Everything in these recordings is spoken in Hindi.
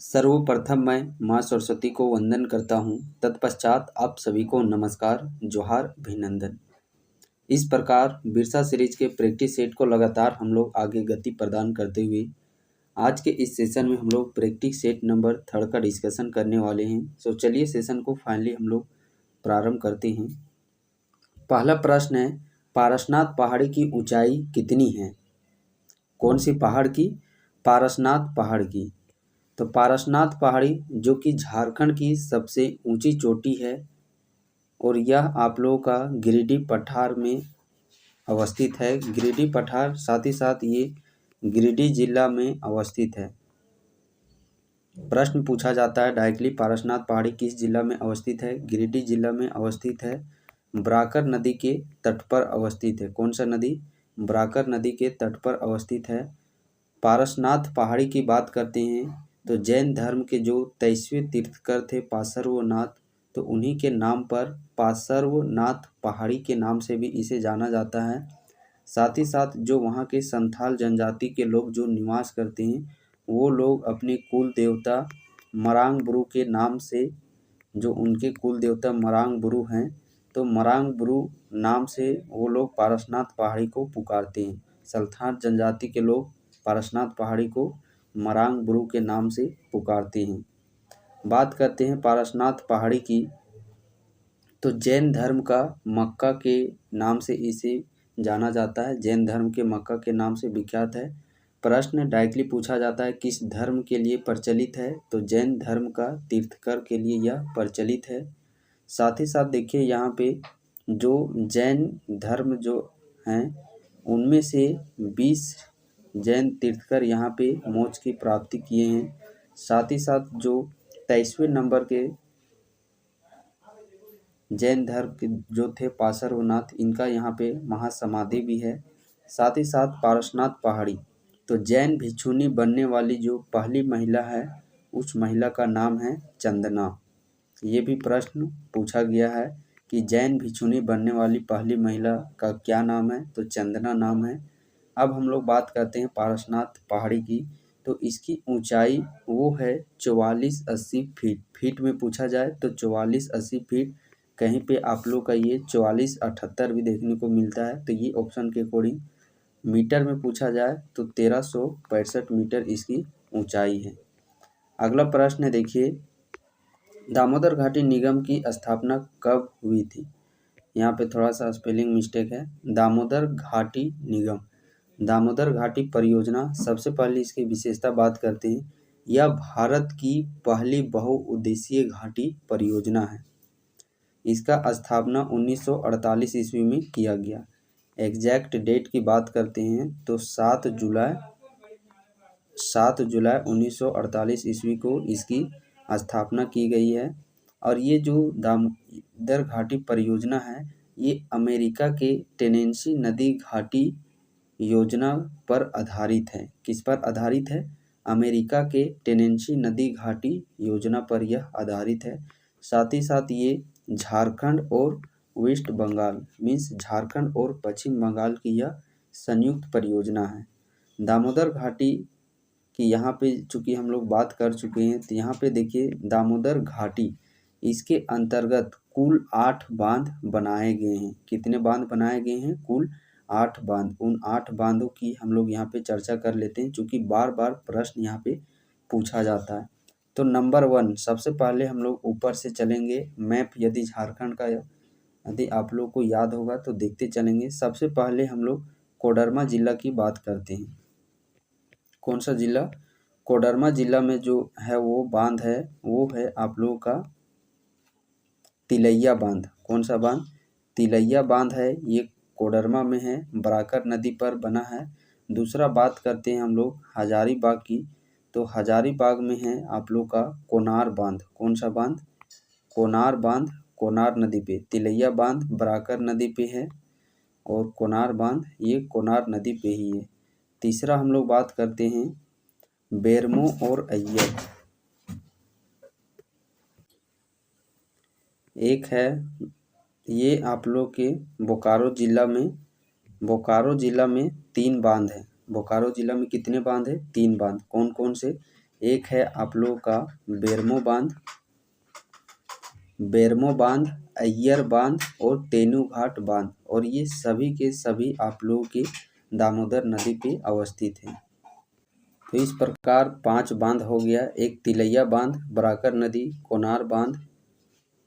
सर्वप्रथम मैं माँ सरस्वती को वंदन करता हूँ। तत्पश्चात आप सभी को नमस्कार, जोहार, अभिनंदन। इस प्रकार बिरसा सीरीज के प्रैक्टिस सेट को लगातार हम लोग आगे गति प्रदान करते हुए आज के इस सेशन में हम लोग प्रैक्टिस सेट नंबर 3 का डिस्कशन करने वाले हैं। सो चलिए सेशन को फाइनली हम लोग प्रारंभ करते हैं। पहला प्रश्न है, पारसनाथ पहाड़ी की ऊंचाई कितनी है? कौन सी पहाड़ की? पारसनाथ पहाड़ की। तो पारसनाथ पहाड़ी जो कि झारखंड की सबसे ऊंची चोटी है और यह आप लोगों का गिरिडीह पठार में अवस्थित है। गिरिडीह पठार साथ ही साथ ये गिरिडीह जिला में अवस्थित है। प्रश्न पूछा जाता है डायरेक्टली, पारसनाथ पहाड़ी किस जिला में अवस्थित है? गिरिडीह जिला में अवस्थित है। बराकर नदी के तट पर अवस्थित है। कौन सा नदी? बराकर नदी के तट पर अवस्थित है। पारसनाथ पहाड़ी की बात करते हैं तो जैन धर्म के जो 23वें तीर्थकर थे पार्श्वनाथ, तो उन्हीं के नाम पर पार्श्वनाथ पहाड़ी के नाम से भी इसे जाना जाता है। साथ ही साथ जो वहाँ के संथाल जनजाति के लोग जो निवास करते हैं वो लोग अपने कुल देवता मरांग बुरु के नाम से, जो उनके कुल देवता मरांग बुरु हैं, तो मरांग बुरु नाम से वो लोग पारसनाथ पहाड़ी को पुकारते हैं। संथाल जनजाति के लोग पारसनाथ पहाड़ी को मरांग बुरु के नाम से पुकारते हैं। बात करते हैं पारसनाथ पहाड़ी की, तो जैन धर्म का मक्का के नाम से इसे जाना जाता है। जैन धर्म के मक्का के नाम से विख्यात है। प्रश्न डायरेक्टली पूछा जाता है किस धर्म के लिए प्रचलित है? तो जैन धर्म का तीर्थकर के लिए यह प्रचलित है। साथ ही साथ देखिए यहाँ पे जो जैन धर्म जो हैं उनमें से 20 जैन तीर्थकर यहाँ पे मोक्ष की प्राप्ति किए हैं। साथ ही साथ जो 23वें नंबर के जैन धर्म के जो थे पार्श्वनाथ, इनका यहाँ पे महासमाधि भी है। साथ ही साथ पारसनाथ पहाड़ी, तो जैन भिक्षुनी बनने वाली जो पहली महिला है उस महिला का नाम है चंदना। ये भी प्रश्न पूछा गया है कि जैन भिक्षुनी बनने वाली पहली महिला का क्या नाम है? तो चंदना नाम है। अब हम लोग बात करते हैं पारसनाथ पहाड़ी की, तो इसकी ऊंचाई वो है 4480 फीट। फीट में पूछा जाए तो 4480 फीट। कहीं पे आप लोग का ये 4478 भी देखने को मिलता है, तो ये ऑप्शन के अकॉर्डिंग। मीटर में पूछा जाए तो 1365 मीटर इसकी ऊंचाई है। अगला प्रश्न है, देखिए दामोदर घाटी निगम की स्थापना कब हुई थी? यहाँ पे थोड़ा सा स्पेलिंग मिस्टेक है। दामोदर घाटी निगम, दामोदर घाटी परियोजना, सबसे पहले इसकी विशेषता बात करते हैं। यह भारत की पहली बहुउद्देशीय घाटी परियोजना है। इसका स्थापना 1948 ईस्वी में किया गया। एग्जैक्ट डेट की बात करते हैं तो 7 जुलाई 1948 ईस्वी को इसकी स्थापना की गई है। और ये जो दामोदर घाटी परियोजना है ये अमेरिका के टेनेसी नदी घाटी योजना पर आधारित है। किस पर आधारित है? अमेरिका के टेनेसी नदी घाटी योजना पर यह आधारित है। साथ ही साथ ये झारखंड और वेस्ट बंगाल मीन्स झारखंड और पश्चिम बंगाल की यह संयुक्त परियोजना है। दामोदर घाटी की यहाँ पे चूँकि हम लोग बात कर चुके हैं, तो यहाँ पे देखिए दामोदर घाटी, इसके अंतर्गत कुल 8 बांध बनाए गए हैं। कितने बांध बनाए गए हैं? कुल 8 बांध। उन 8 बांधों की हम लोग यहाँ पे चर्चा कर लेते हैं क्योंकि बार बार प्रश्न यहाँ पे पूछा जाता है। तो नंबर 1, सबसे पहले हम लोग ऊपर से चलेंगे। मैप यदि झारखंड का यदि आप लोग को याद होगा तो देखते चलेंगे। सबसे पहले हम लोग कोडरमा जिला की बात करते हैं। कौन सा जिला? कोडरमा जिला में जो है वो बांध है वो है आप लोगों का तिलैया बांध। कौन सा बांध? तिलैया बांध है। ये कोडरमा में है, बराकर नदी पर बना है। दूसरा बात करते हैं हम लोग हजारीबाग की, तो हजारीबाग में है आप लोग का कोनार बांध। कौन सा बांध? कोनार बांध, कोनार नदी पे। तिलैया बांध बराकर नदी पे है और कोनार बांध ये कोनार नदी पे ही है। तीसरा हम लोग बात करते हैं बेरमो और अय्यर। एक है ये आप लोग के बोकारो जिला में 3 बांध है। बोकारो जिला में कितने बांध है? 3 बांध। कौन कौन से? एक है आप लोगों का बेरमो बांध, अय्यर बांध और तेनूघाट बांध, और ये सभी के सभी आप लोगों के दामोदर नदी पे अवस्थित हैं। तो इस प्रकार 5 बांध हो गया। एक तिलैया बांध, बराकर नदी,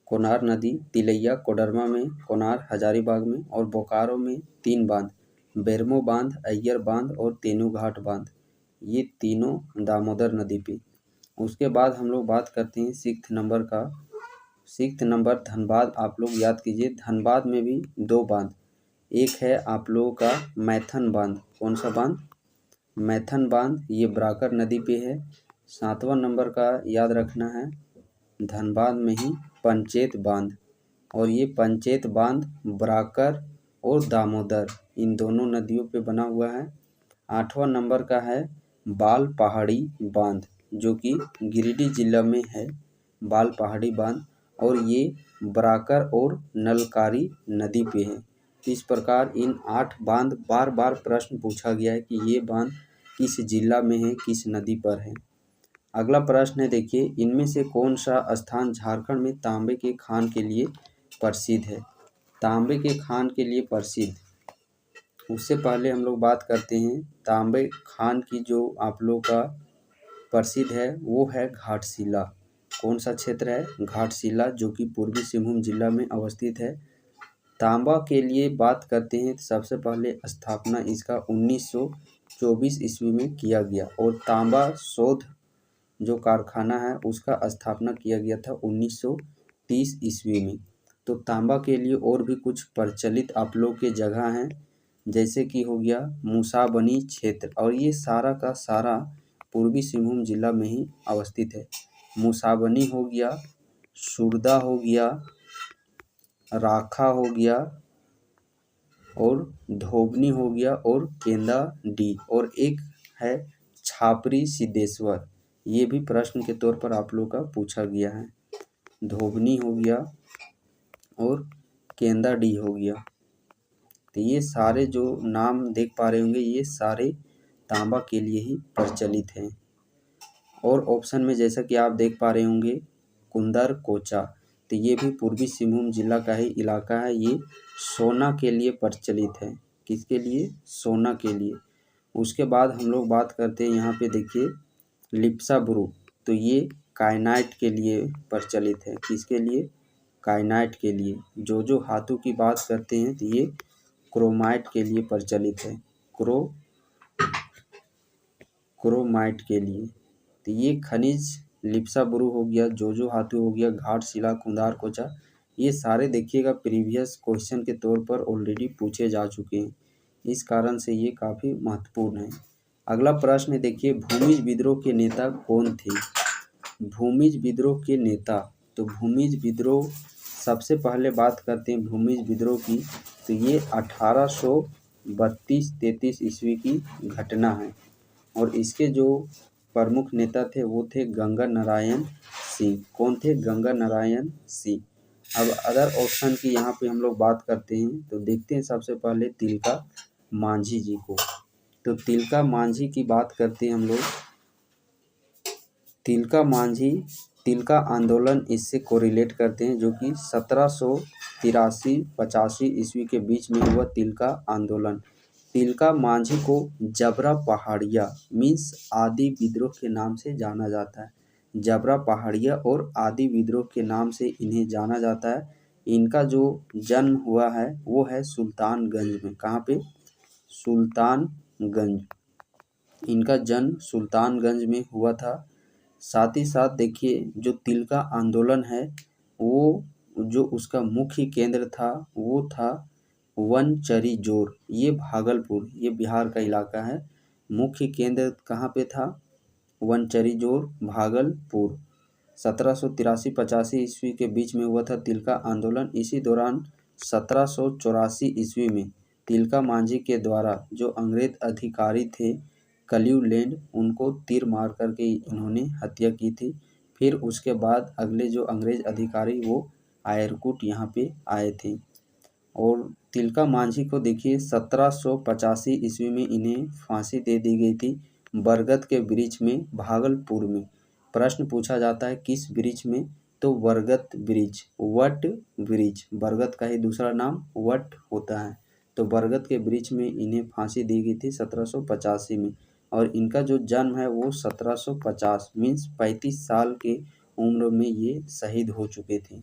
कोनार नदी, तिलैया कोडरमा में, कोनार हजारीबाग में, और बोकारो में 3 बांध, बेरमो बांध, अय्यर बांध और तेनूघाट बांध, ये तीनों दामोदर नदी पे। उसके बाद हम लोग बात करते हैं 6th नंबर धनबाद। आप लोग याद कीजिए, धनबाद में भी 2 बांध। एक है आप लोगों का मैथन बांध। कौन सा बांध? मैथन बांध, ये बराकर नदी पे है। 7वां नंबर का याद रखना है, धनबाद में ही पंचेत बांध, और ये पंचेत बांध बराकर और दामोदर इन दोनों नदियों पे बना हुआ है। 8वां नंबर का है बाल पहाड़ी बांध, जो कि गिरिडीह जिला में है, बाल पहाड़ी बांध, और ये बराकर और नलकारी नदी पे है। इस प्रकार इन 8 बांध बार बार प्रश्न पूछा गया है कि ये बांध किस जिला में है, किस नदी पर है। अगला प्रश्न है, देखिए, इनमें से कौन सा स्थान झारखंड में तांबे के खान के लिए प्रसिद्ध है? तांबे के खान के लिए प्रसिद्ध, उससे पहले हम लोग बात करते हैं तांबे खान की। जो आप लोग का प्रसिद्ध है वो है घाटशिला। कौन सा क्षेत्र है? घाटशिला, जो कि पूर्वी सिंहभूम जिला में अवस्थित है। तांबा के लिए बात करते हैं तो सबसे पहले स्थापना इसका 1924 ईस्वी में किया गया, और तांबा शोध जो कारखाना है उसका स्थापना किया गया था 1930 ईस्वी में। तो तांबा के लिए और भी कुछ प्रचलित आप लोग के जगह हैं, जैसे कि हो गया मूसाबनी क्षेत्र, और ये सारा का सारा पूर्वी सिंहभूम जिला में ही अवस्थित है। मूसाबनी हो गया, सुरदा हो गया, राखा हो गया, और धोबनी हो गया, और केंदा डी, और एक है छापरी सिद्धेश्वर। ये भी प्रश्न के तौर पर आप लोग का पूछा गया है। धोबनी हो गया और केंदा डी हो गया। तो ये सारे जो नाम देख पा रहे होंगे, ये सारे तांबा के लिए ही प्रचलित हैं। और ऑप्शन में जैसा कि आप देख पा रहे होंगे कुंदर कोचा, तो ये भी पूर्वी सिंहभूम जिला का ही इलाका है। ये सोना के लिए प्रचलित है। किसके लिए? सोना के लिए। उसके बाद हम लोग बात करते हैं, यहाँ पे देखिए लिप्सा ब्रू, तो ये काइनाइट के लिए प्रचलित है। किसके लिए? काइनाइट के लिए। जो धातु की बात करते हैं तो ये क्रोमाइट के लिए प्रचलित है। क्रोमाइट के लिए। तो ये खनिज लिप्सा ब्रू हो गया, जो धातु हो गया, घाटशिला, कुंदार कोचा, ये सारे देखिएगा प्रीवियस क्वेश्चन के तौर पर ऑलरेडी पूछे जा चुके हैं। इस कारण से ये काफ़ी महत्वपूर्ण है। अगला प्रश्न देखिए, भूमिज विद्रोह के नेता कौन थे? भूमिज विद्रोह के नेता, तो भूमिज विद्रोह सबसे पहले बात करते हैं भूमिज विद्रोह की, तो ये 1832-33 ईस्वी की घटना है, और इसके जो प्रमुख नेता थे वो थे गंगा नारायण सिंह। कौन थे? गंगा नारायण सिंह। अब अदर ऑप्शन की यहाँ पे हम लोग बात करते हैं, तो देखते हैं सबसे पहले तिलका मांझी जी को। तो तिलका मांझी की बात करते हैं हम लोग। तिलका मांझी, तिलका आंदोलन इससे कोरिलेट करते हैं, जो कि 1783-85 ईस्वी के बीच में हुआ तिलका आंदोलन। तिलका मांझी को जबरा पहाड़िया मीन्स आदि विद्रोह के नाम से जाना जाता है। जबरा पहाड़िया और आदि विद्रोह के नाम से इन्हें जाना जाता है। इनका जो जन्म हुआ है वो है सुल्तानगंज में। कहाँ पे? सुल्तानगंज। इनका जन्म सुल्तानगंज में हुआ था। साथ ही साथ देखिए जो तिलका आंदोलन है वो जो उसका मुख्य केंद्र था वो था वनचरी जोर, ये भागलपुर, ये बिहार का इलाका है। मुख्य केंद्र कहाँ पे था? वनचरी जोर, भागलपुर। 1783-85 ईस्वी के बीच में हुआ था तिलका आंदोलन। इसी दौरान 1784 ईस्वी में तिलका मांझी के द्वारा जो अंग्रेज अधिकारी थे क्लीवलैंड, उनको तीर मार करके इन्होंने हत्या की थी। फिर उसके बाद अगले जो अंग्रेज अधिकारी वो आयरकुट यहाँ पे आए थे, और तिलका मांझी को देखिए 1785 ईस्वी में इन्हें फांसी दे दी गई थी। बरगद के वृक्ष में भागलपुर में। प्रश्न पूछा जाता है किस वृक्ष में, तो बरगद वृक्ष, वट वृक्ष, बरगद का ही दूसरा नाम वट होता है। तो बरगद के वृक्ष में इन्हें फांसी दी गई थी 1785 में, और इनका जो जन्म है वो 1750 मीन्स 35 साल के उम्र में ये शहीद हो चुके थे।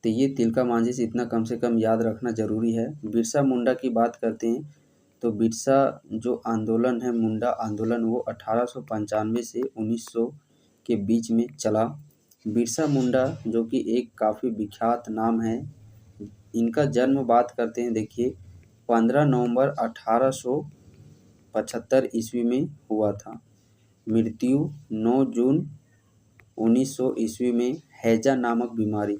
तो ये तिलका मांझी से इतना कम से कम याद रखना जरूरी है। बिरसा मुंडा की बात करते हैं तो बिरसा जो आंदोलन है, मुंडा आंदोलन, वो 1895 से 1900 के बीच में चला। बिरसा मुंडा जो कि एक काफ़ी विख्यात नाम है, इनका जन्म बात करते हैं, देखिए 15 नवंबर 1875 ईस्वी में हुआ था। मृत्यु 9 जून 1900 ईस्वी में हैजा नामक बीमारी,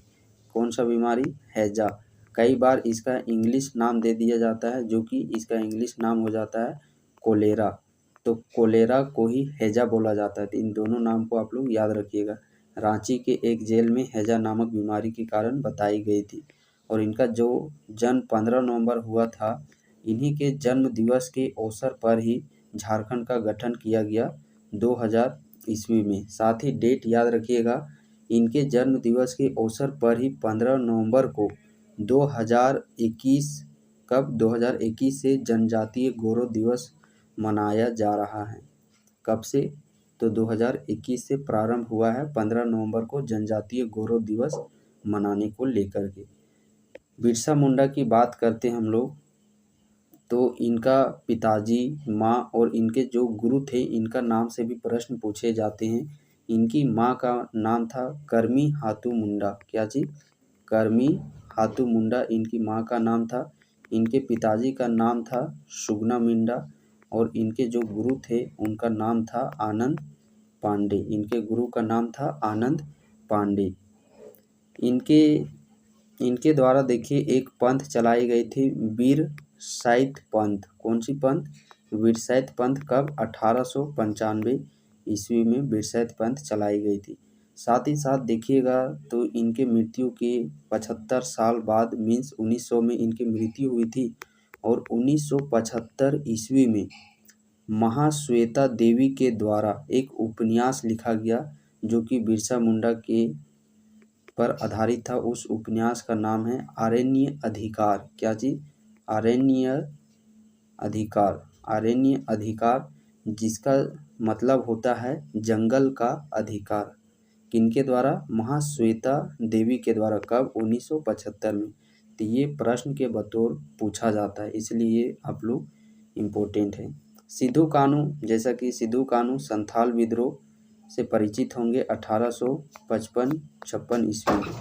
कौन सा बीमारी, हैजा, कई बार इसका इंग्लिश नाम दे दिया जाता है जो कि इसका इंग्लिश नाम हो जाता है कोलेरा। तो कोलेरा को ही हैजा बोला जाता है। तो इन दोनों नाम को आप लोग याद रखिएगा। रांची के एक जेल में हैजा नामक बीमारी के कारण बताई गई थी, और इनका जो जन्म 15 नवंबर हुआ था, इन्हीं के जन्म दिवस के अवसर पर ही झारखंड का गठन किया गया 2000 ईस्वी में। साथ ही डेट याद रखिएगा, इनके जन्म दिवस के अवसर पर ही 15 नवंबर को 2021, कब, 2021 से जनजातीय गौरव दिवस मनाया जा रहा है। कब से, तो 2021 से प्रारंभ हुआ है 15 नवंबर को जनजातीय गौरव दिवस मनाने को लेकर के। बिरसा मुंडा की बात करते हैं हम लोग, तो इनका पिताजी, माँ और इनके जो गुरु थे, इनका नाम से भी प्रश्न पूछे जाते हैं। इनकी माँ का नाम था करमी हाथू मुंडा, क्या जी, करमी हाथू मुंडा इनकी माँ का नाम था। इनके पिताजी का नाम था सुगना मुंडा, और इनके जो गुरु थे उनका नाम था आनंद पांडे। इनके गुरु का नाम था आनंद पांडे। इनके द्वारा देखिए एक पंथ चलाई गई थी, वीर शैव पंथ, कौन सी पंथ, वीर शैव पंथ, कब, 1895 ईस्वी में वीर शैव पंथ चलाई गई थी। साथ ही साथ देखिएगा तो इनके मृत्यु के 75 साल बाद मीन्स 1900 में इनकी मृत्यु हुई थी, और 1975 ईस्वी में महाश्वेता देवी के द्वारा एक उपन्यास लिखा गया जो कि बिरसा मुंडा के पर आधारित था। उस उपन्यास का नाम है आरण्य अधिकार, क्या चीज, आरण्य अधिकार, आरण्य अधिकार, जिसका मतलब होता है जंगल का अधिकार। किनके द्वारा, महाश्वेता देवी के द्वारा, कब, 1975 में। तो ये प्रश्न के बतौर पूछा जाता है, इसलिए आप लोग इम्पोर्टेंट है। सिद्धू कानू, जैसा कि सिद्धू कानू संथाल विद्रोह से परिचित होंगे 1855-56 ईस्वी में।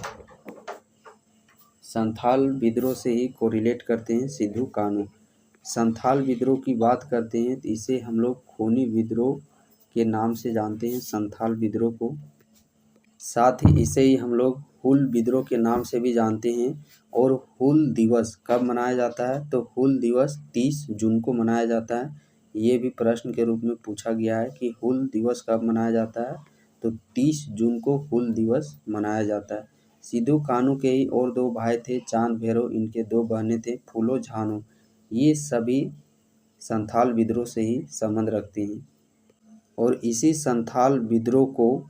संथाल विद्रोह से ही कोरिलेट करते हैं सिद्धू कानू। संथाल विद्रोह की बात करते हैं तो इसे हम लोग खूनी विद्रोह के नाम से जानते हैं, संथाल विद्रोह को। साथ ही इसे ही हम लोग हुल विद्रोह के नाम से भी जानते हैं। और हुल दिवस कब मनाया जाता है, तो हुल दिवस 30 जून को मनाया जाता है। ये भी प्रश्न के रूप में पूछा गया है कि हुल दिवस कब मनाया जाता है, तो 30 जून को हुल दिवस मनाया जाता है। सिद्धू कानू के ही और दो भाई थे, चांद भैरव, इनके दो बहनें थे, फूलो झानो। ये सभी संथाल विद्रोह से ही संबंध रखते हैं। और इसी संथाल विद्रोह को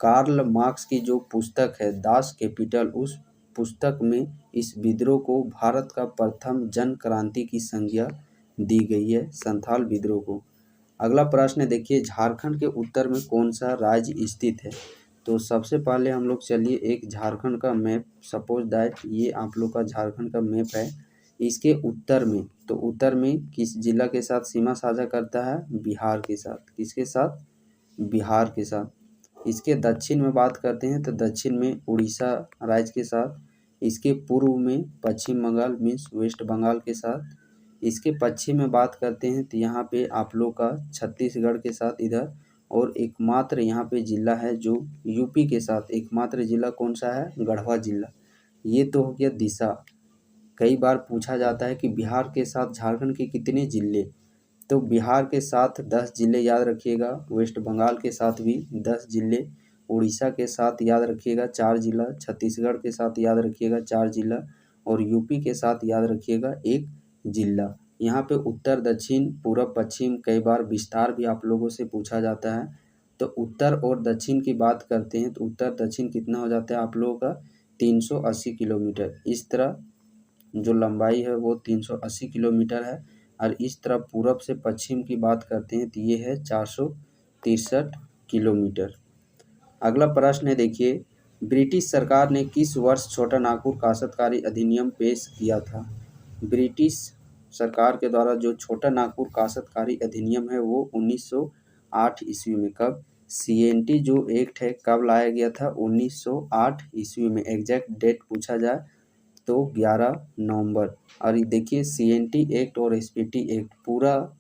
कार्ल मार्क्स की जो पुस्तक है दास कैपिटल, उस पुस्तक में इस विद्रोह को भारत का प्रथम जन क्रांति की संज्ञा दी गई है, संथाल विद्रोह को। अगला प्रश्न देखिए, झारखंड के उत्तर में कौन सा राज्य स्थित है। तो सबसे पहले हम लोग चलिए एक झारखंड का मैप, सपोज दैट ये आप लोग का झारखंड का मैप है। इसके उत्तर में, तो उत्तर में किस जिला के साथ सीमा साझा करता है, बिहार के साथ। किसके साथ, बिहार के साथ। इसके दक्षिण में बात करते हैं तो दक्षिण में उड़ीसा राज्य के साथ। इसके पूर्व में पश्चिम बंगाल मीन्स वेस्ट बंगाल के साथ। इसके पश्चिम में बात करते हैं तो यहाँ पे आप लोग का छत्तीसगढ़ के साथ इधर। और एकमात्र यहाँ पे जिला है जो यूपी के साथ, एकमात्र जिला कौन सा है, गढ़वा जिला। ये तो हो गया दिशा। कई बार पूछा जाता है कि बिहार के साथ झारखंड के कितने जिले, तो बिहार के साथ 10 जिले याद रखिएगा, वेस्ट बंगाल के साथ भी 10 जिले, उड़ीसा के साथ याद रखिएगा 4 जिला, छत्तीसगढ़ के साथ याद रखिएगा 4 जिला, और यूपी के साथ याद रखिएगा 1 जिला। यहाँ पे उत्तर दक्षिण पूरब पश्चिम कई बार विस्तार भी आप लोगों से पूछा जाता है। तो उत्तर और दक्षिण की बात करते हैं तो उत्तर दक्षिण कितना हो जाता है आप लोगों का 380 किलोमीटर। इस तरह जो लंबाई है वो 380 किलोमीटर है और इस तरह पूरब से पश्चिम की बात करते हैं तो ये है 463 किलोमीटर। अगला प्रश्न है देखिए, ब्रिटिश सरकार ने किस वर्ष छोटा नागपुर काश्तकारी अधिनियम पेश किया था? ब्रिटिश सरकार के द्वारा जो छोटा नागपुर काश्तकारी अधिनियम है वो 1908 ईस्वी में। कब? CNT जो एक्ट है कब लाया गया था? 1908 ईस्वी में। एग्जैक्ट डेट पूछा जाए तो 11 नवंबर। और ये देखिए CNT एक्ट और SPT एक्ट पूरा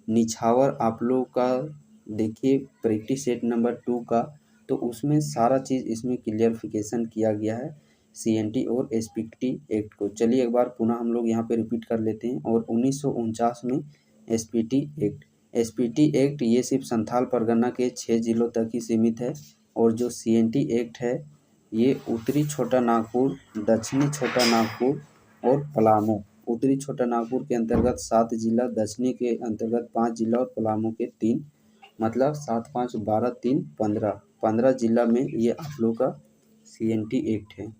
निछावर आप लोग का देखिए प्रैक्टिस सेट नंबर 2 का, तो उसमें सारा चीज़ इसमें क्लियरिफिकेशन किया गया है CNT और SPT एक्ट को। चलिए एक बार पुनः हम लोग यहाँ पे रिपीट कर लेते हैं। और 1949 में SPT एक्ट। SPT एक्ट ये सिर्फ संथाल परगना के 6 जिलों तक ही सीमित है। और जो CNT एक्ट है ये उत्तरी छोटा नागपुर, दक्षिणी छोटा नागपुर और पलामू। उत्तरी छोटा नागपुर के अंतर्गत 7 जिला, दक्षिणी के अंतर्गत 5 जिला और पलामू के 3, मतलब 7 5 12 3 15 15 जिला में ये आप लोग का CNT एक्ट है।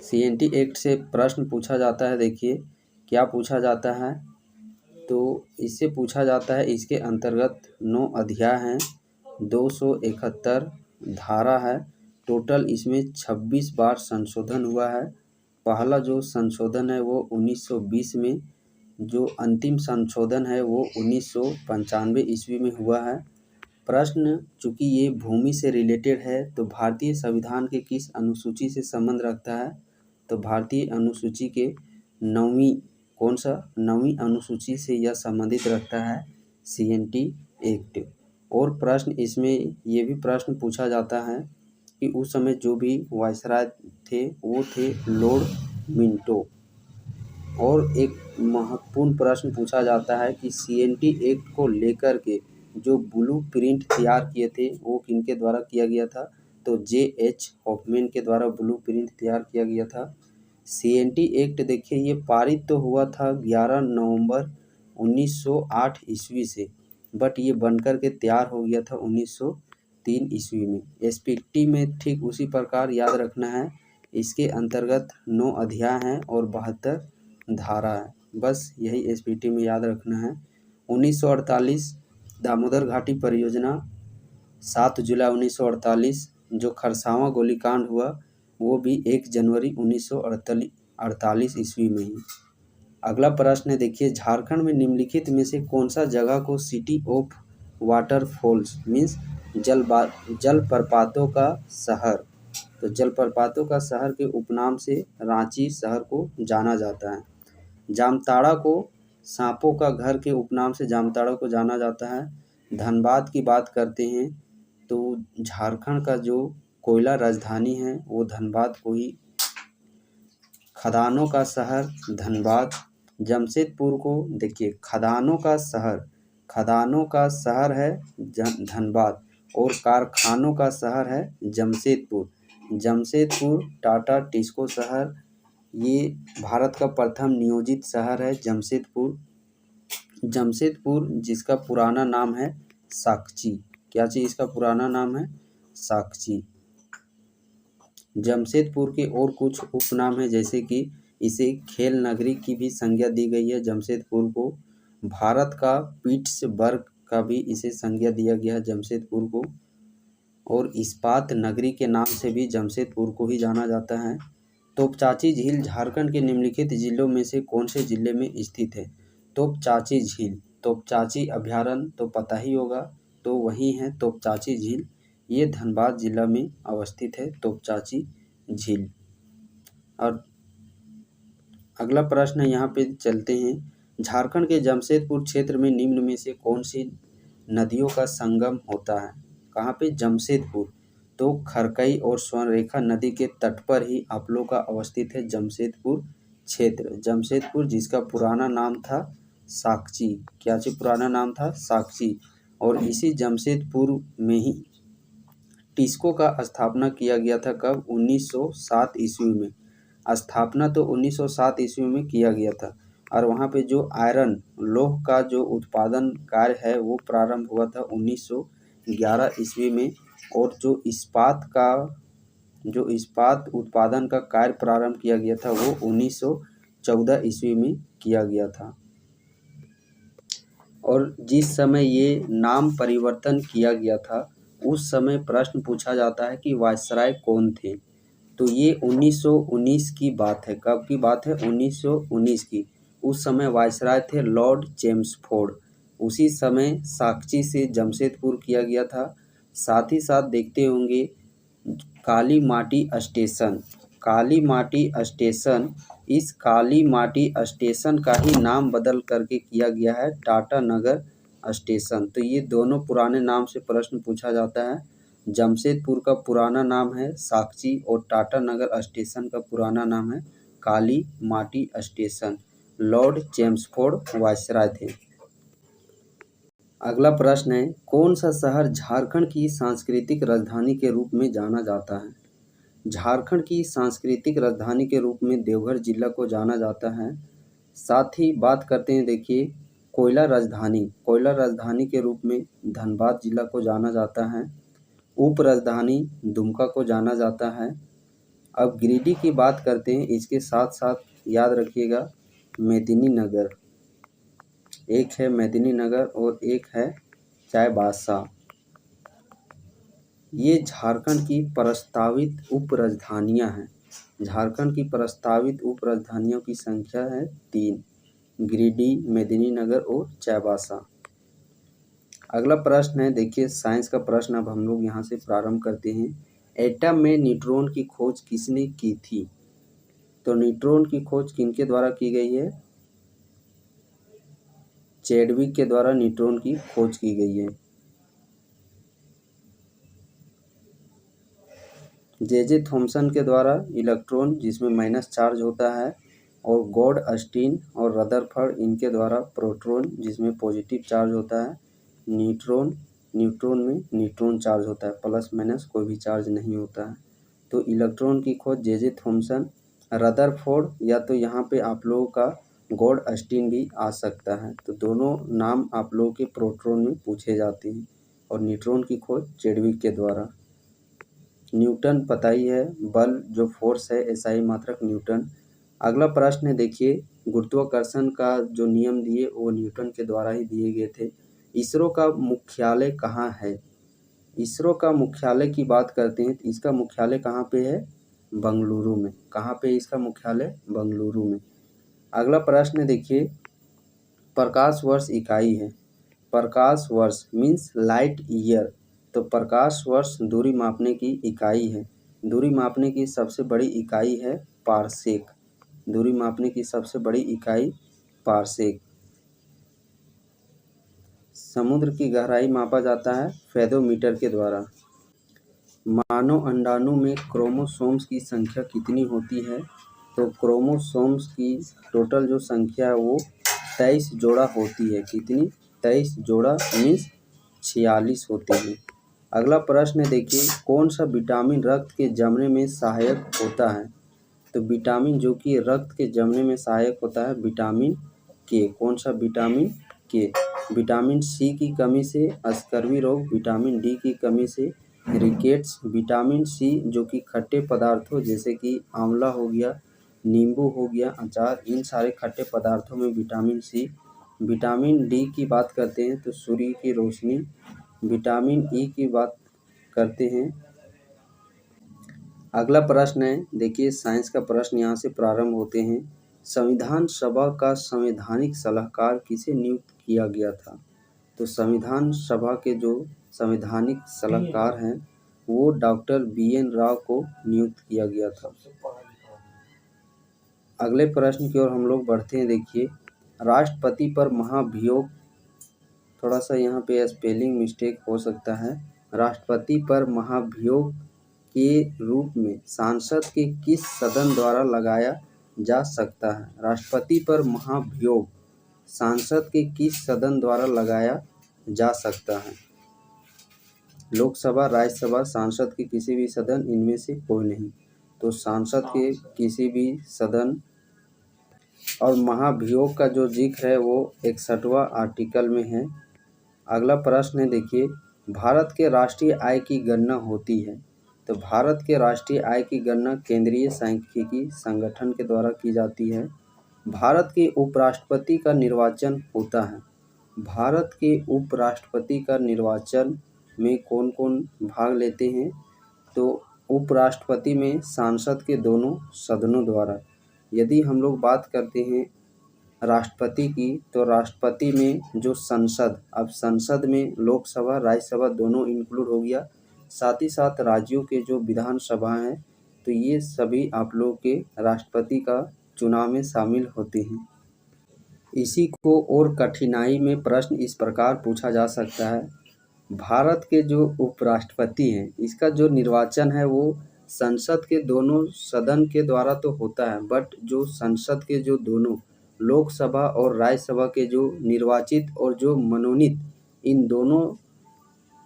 CNT एक्ट से प्रश्न पूछा जाता है। देखिए क्या पूछा जाता है, तो इससे पूछा जाता है इसके अंतर्गत 9 अध्याय हैं, 271 धारा है। टोटल इसमें 26 बार संशोधन हुआ है। पहला जो संशोधन है वो 1920 में, जो अंतिम संशोधन है वो 1995 ईस्वी में हुआ है। प्रश्न चूंकि ये भूमि से रिलेटेड है तो भारतीय संविधान के किस अनुसूची से संबंध रखता है? तो भारतीय अनुसूची के 9वीं, कौन सा 9वीं अनुसूची से यह संबंधित रखता है CNT एक्ट। और प्रश्न इसमें ये भी प्रश्न पूछा जाता है कि उस समय जो भी वायसराय थे वो थे लॉर्ड मिंटो। और एक महत्वपूर्ण प्रश्न पूछा जाता है कि CNT एक्ट को लेकर के जो ब्लू प्रिंट तैयार किए थे वो किनके द्वारा किया गया था? तो JH हॉफमैन के द्वारा ब्लू प्रिंट तैयार किया गया था। CNT एक्ट देखिए ये पारित तो हुआ था 11 नवंबर 1908 ईस्वी से, बट ये बनकर के तैयार हो गया था 1903 ईस्वी में। SPT में ठीक उसी प्रकार याद रखना है, इसके अंतर्गत 9 अध्याय हैं और 72 धारा है। बस यही SPT में याद रखना है। 1948 दामोदर घाटी परियोजना, 7 जुलाई 1948 जो खरसावां गोलीकांड हुआ वो भी 1 जनवरी 1948 ईस्वी में ही। अगला प्रश्न है देखिए, झारखंड में निम्नलिखित में से कौन सा जगह को सिटी ऑफ वाटरफॉल्स मीन्स जलप्रपातों का शहर, तो जलप्रपातों का शहर के उपनाम से रांची शहर को जाना जाता है। जामताड़ा को सांपों का घर के उपनाम से जामताड़ा को जाना जाता है। धनबाद की बात करते हैं तो झारखंड का जो कोयला राजधानी है वो धनबाद को ही। खदानों का शहर धनबाद। जमशेदपुर को देखिए खदानों का शहर है धनबाद और कारखानों का शहर है जमशेदपुर। जमशेदपुर टाटा टिस्को शहर, ये भारत का प्रथम नियोजित शहर है जमशेदपुर। जमशेदपुर जिसका पुराना नाम है साकची। क्या चीज़ इसका पुराना नाम है? साकची। जमशेदपुर के और कुछ उपनाम है जैसे कि इसे खेल नगरी की भी संज्ञा दी गई है जमशेदपुर को। भारत का पिट्सबर्ग का भी इसे संज्ञा दिया गया है जमशेदपुर को। और इस्पात नगरी के नाम से भी जमशेदपुर को ही जाना जाता है। तोपचाची झील झारखंड के निम्नलिखित जिलों में से कौन से जिले में स्थित है? तोपचाची झील, तोपचाची अभयारण्य तो पता ही होगा, तो वही है तोपचाची झील, ये धनबाद जिला में अवस्थित है तोपचाची झील। और अगला प्रश्न है, यहाँ पे चलते हैं। झारखंड के जमशेदपुर क्षेत्र में निम्न में से कौन सी नदियों का संगम होता है? कहाँ पे? जमशेदपुर। तो खरकई और स्वर्णरेखा नदी के तट पर ही आप लोग का अवस्थित है जमशेदपुर क्षेत्र। जमशेदपुर जिसका पुराना नाम था साकची। क्या चीज पुराना नाम था? साकची। और इसी जमशेदपुर में ही टिस्को का स्थापना किया गया था। कब? 1907 ईस्वी में। स्थापना तो 1907 ईस्वी में किया गया था। और वहाँ पे जो आयरन लौह का जो उत्पादन कार्य है वो प्रारंभ हुआ था 1911 ईस्वी में। और जो इस्पात उत्पादन का कार्य प्रारंभ किया गया था वो 1914 ईस्वी में किया गया था। और जिस समय ये नाम परिवर्तन किया गया था उस समय प्रश्न पूछा जाता है कि वायसराय कौन थे। तो ये 1919 की बात है। कब की बात है? 1919 की। उस समय वायसराय थे लॉर्ड चेम्सफोर्ड। उसी समय साकची से जमशेदपुर किया गया था। साथ ही साथ देखते होंगे काली माटी स्टेशन। काली माटी स्टेशन, इस काली माटी स्टेशन का ही नाम बदल करके किया गया है टाटा नगर स्टेशन। तो ये दोनों पुराने नाम से प्रश्न पूछा जाता है। जमशेदपुर का पुराना नाम है साकची और टाटा नगर स्टेशन का पुराना नाम है काली माटी स्टेशन। लॉर्ड चेम्सफोर्ड वायसराय थे। अगला प्रश्न है, कौन सा शहर झारखंड की सांस्कृतिक राजधानी के रूप में जाना जाता है? झारखंड की सांस्कृतिक राजधानी के रूप में देवघर जिला को जाना जाता है। साथ ही बात करते हैं, देखिए कोयला राजधानी के रूप में धनबाद जिला को जाना जाता है। उप राजधानी दुमका को जाना जाता है। अब गिरिडीह की बात करते हैं, इसके साथ साथ याद रखिएगा मेदिनीनगर, एक है मेदिनीनगर और एक है चाईबासा। ये झारखंड की प्रस्तावित उप राजधानियाँ हैं। झारखंड की प्रस्तावित उप राजधानियों की संख्या है 3, गिरिडीह, मेदिनीनगर और चाईबासा। अगला प्रश्न है, देखिए साइंस का प्रश्न अब हम लोग यहाँ से प्रारंभ करते हैं। एटम में न्यूट्रॉन की खोज किसने की थी? तो न्यूट्रॉन की खोज किनके द्वारा की गई है? चैडविक के द्वारा न्यूट्रॉन की खोज की गई है। जे थॉमसन के द्वारा इलेक्ट्रॉन जिसमें माइनस चार्ज होता है, और गॉड-स्टीन और रदरफर्ड इनके द्वारा प्रोटॉन जिसमें पॉजिटिव चार्ज होता है। न्यूट्रॉन में न्यूट्रॉन चार्ज होता है, प्लस माइनस कोई भी चार्ज नहीं होता है। तो इलेक्ट्रॉन की खोज जे थॉमसन, रदरफोर्ड, या तो यहाँ पे आप लोगों का गॉड-स्टीन भी आ सकता है। तो दोनों नाम आप लोगों के प्रोटॉन में पूछे जाते हैं। और न्यूट्रॉन की खोज चैडविक के द्वारा। न्यूटन पता ही है, बल जो फोर्स है एसआई मात्रक न्यूटन। अगला प्रश्न है, देखिए गुरुत्वाकर्षण का जो नियम दिए वो न्यूटन के द्वारा ही दिए गए थे। इसरो का मुख्यालय कहाँ है? इसरो का मुख्यालय की बात करते हैं तो इसका मुख्यालय कहाँ पे है? बंगलुरु में। कहाँ पे इसका मुख्यालय? बंगलुरु में। अगला प्रश्न देखिए, प्रकाश वर्ष इकाई है। प्रकाश वर्ष मीन्स लाइट ईयर। तो प्रकाश वर्ष दूरी मापने की इकाई है। दूरी मापने की सबसे बड़ी इकाई है पारसेक। दूरी मापने की सबसे बड़ी इकाई पारसेक। समुद्र की गहराई मापा जाता है फेदोमीटर के द्वारा। मानव अंडाणु में क्रोमोसोम्स की संख्या कितनी होती है? तो क्रोमोसोम्स की टोटल जो संख्या है वो 23 जोड़ा होती है। कितनी? 23 जोड़ा मीन्स 46 होते हैं। अगला प्रश्न है, देखिए कौन सा विटामिन रक्त के जमने में सहायक होता है? तो विटामिन जो कि रक्त के जमने में सहायक होता है विटामिन के। कौन सा? विटामिन के। विटामिन सी की कमी से स्कर्वी रोग, विटामिन डी की कमी से रिकेट्स, विटामिन सी जो कि खट्टे पदार्थों जैसे कि आंवला हो गया, नींबू हो गया, अचार, इन सारे खट्टे पदार्थों में विटामिन सी। विटामिन डी की बात करते हैं तो सूर्य की रोशनी। विटामिन ई की बात करते हैं। अगला प्रश्न है, देखिए साइंस का प्रश्न यहाँ से प्रारंभ होते हैं। संविधान सभा का संवैधानिक सलाहकार किसे नियुक्त किया गया था? तो संविधान सभा के जो संवैधानिक सलाहकार हैं वो डॉक्टर BN राव को नियुक्त किया गया था। अगले प्रश्न की ओर हम लोग बढ़ते हैं। देखिए राष्ट्रपति पर महाभियोग, थोड़ा सा यहाँ पे स्पेलिंग मिस्टेक हो सकता है। राष्ट्रपति पर महाभियोग के रूप में सांसद के किस सदन द्वारा लगाया जा सकता है? राष्ट्रपति पर महाभियोग सांसद के किस सदन द्वारा लगाया जा सकता है? लोकसभा, राज्यसभा, सांसद के किसी भी सदन, इनमें से कोई नहीं। तो सांसद के किसी भी सदन और महाभियोग का जो जिक्र है वो 61वां आर्टिकल में है। अगला प्रश्न है, देखिए, भारत के राष्ट्रीय आय की गणना होती है। तो भारत के राष्ट्रीय आय की गणना केंद्रीय सांख्यिकी संगठन के द्वारा की जाती है। भारत के उपराष्ट्रपति का निर्वाचन होता है। भारत के उपराष्ट्रपति का निर्वाचन में कौन कौन भाग लेते हैं? तो उपराष्ट्रपति में सांसद के दोनों सदनों द्वारा। यदि हम लोग बात करते हैं राष्ट्रपति की, तो राष्ट्रपति में जो संसद, अब संसद में लोकसभा राज्यसभा दोनों इंक्लूड हो गया, साथ ही साथ राज्यों के जो विधानसभा हैं, तो ये सभी आप लोग के राष्ट्रपति का चुनाव में शामिल होते हैं। इसी को और कठिनाई में प्रश्न इस प्रकार पूछा जा सकता है, भारत के जो उपराष्ट्रपति हैं इसका जो निर्वाचन है वो संसद के दोनों सदन के द्वारा तो होता है, बट जो संसद के जो दोनों लोकसभा और राज्यसभा के जो निर्वाचित और जो मनोनीत, इन दोनों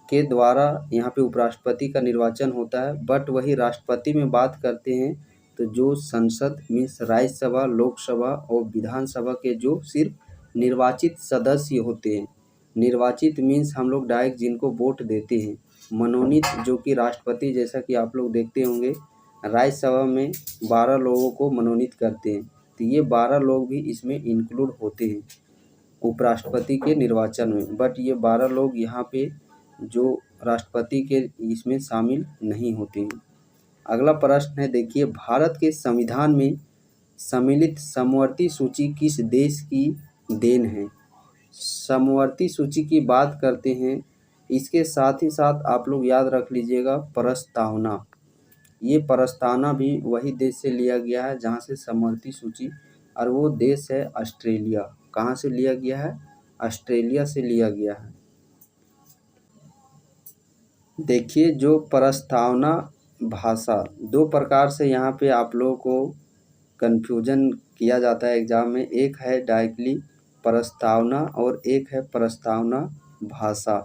के द्वारा यहाँ पे उपराष्ट्रपति का निर्वाचन होता है। बट वही राष्ट्रपति में बात करते हैं तो जो संसद मीन्स राज्यसभा लोकसभा और विधानसभा के जो सिर्फ निर्वाचित सदस्य होते हैं, निर्वाचित मीन्स हम लोग डायरेक्ट जिनको वोट देते हैं, मनोनीत जो कि राष्ट्रपति जैसा कि आप लोग देखते होंगे राज्यसभा में 12 लोगों को मनोनीत करते हैं, तो ये 12 लोग भी इसमें इंक्लूड होते हैं उपराष्ट्रपति के निर्वाचन में। बट ये 12 लोग यहाँ पे जो राष्ट्रपति के इसमें शामिल नहीं होते हैं। अगला प्रश्न है, देखिए, भारत के संविधान में सम्मिलित समवर्ती सूची किस देश की देन है? समवर्ती सूची की बात करते हैं, इसके साथ ही साथ आप लोग याद रख लीजिएगा प्रस्तावना, ये प्रस्तावना भी वही देश से लिया गया है जहाँ से समवर्ती सूची, और वो देश है ऑस्ट्रेलिया। कहाँ से लिया गया है? ऑस्ट्रेलिया से लिया गया है। देखिए, जो प्रस्तावना भाषा, दो प्रकार से यहाँ पे आप लोगों को कन्फ्यूजन किया जाता है एग्जाम में, एक है डायरेक्टली प्रस्तावना और एक है प्रस्तावना भाषा।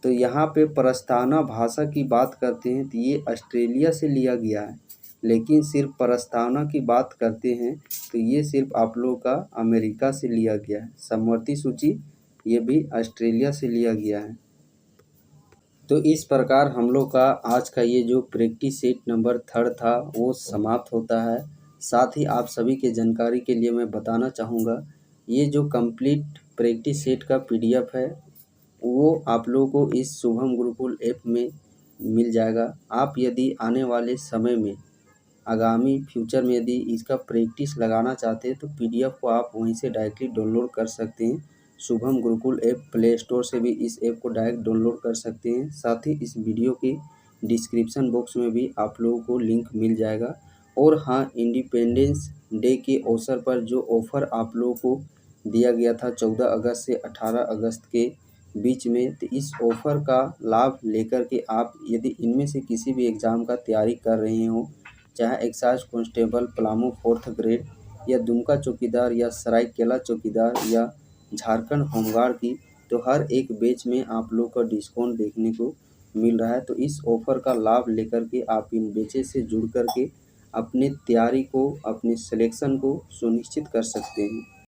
तो यहाँ पे प्रस्तावना भाषा की बात करते हैं तो ये ऑस्ट्रेलिया से लिया गया है, लेकिन सिर्फ प्रस्तावना की बात करते हैं तो ये सिर्फ आप लोगों का अमेरिका से लिया गया है। समवर्ती सूची ये भी ऑस्ट्रेलिया से लिया गया है। तो इस प्रकार हम लोग का आज का ये जो प्रैक्टिस सेट नंबर 3 था वो समाप्त होता है। साथ ही आप सभी के जानकारी के लिए मैं बताना चाहूँगा, ये जो कंप्लीट प्रैक्टिस सेट का PDF है वो आप लोगों को इस शुभम गुरुकुल ऐप में मिल जाएगा। आप यदि आने वाले समय में आगामी फ्यूचर में यदि इसका प्रैक्टिस लगाना चाहते हैं तो PDF को आप वहीं से डायरेक्टली डाउनलोड कर सकते हैं। Shubham Gurukul app play store से भी इस ऐप को डायरेक्ट डाउनलोड कर सकते हैं। साथ ही इस वीडियो के डिस्क्रिप्शन बॉक्स में भी आप लोगों को लिंक मिल जाएगा। और हाँ, इंडिपेंडेंस डे के अवसर पर जो ऑफ़र आप लोगों को दिया गया था 14 अगस्त से 18 अगस्त के बीच में, तो इस ऑफ़र का लाभ लेकर के आप यदि इनमें से किसी भी एग्ज़ाम का तैयारी कर रहे हो, चाहे excise constable Palamu 4th grade या दुमका चौकीदार या सरायकेला चौकीदार या झारखंड होमगार्ड की, तो हर एक बैच में आप लोग का डिस्काउंट देखने को मिल रहा है। तो इस ऑफ़र का लाभ लेकर के आप इन बैचेस से जुड़ कर के अपने तैयारी को, अपने सिलेक्शन को सुनिश्चित कर सकते हैं।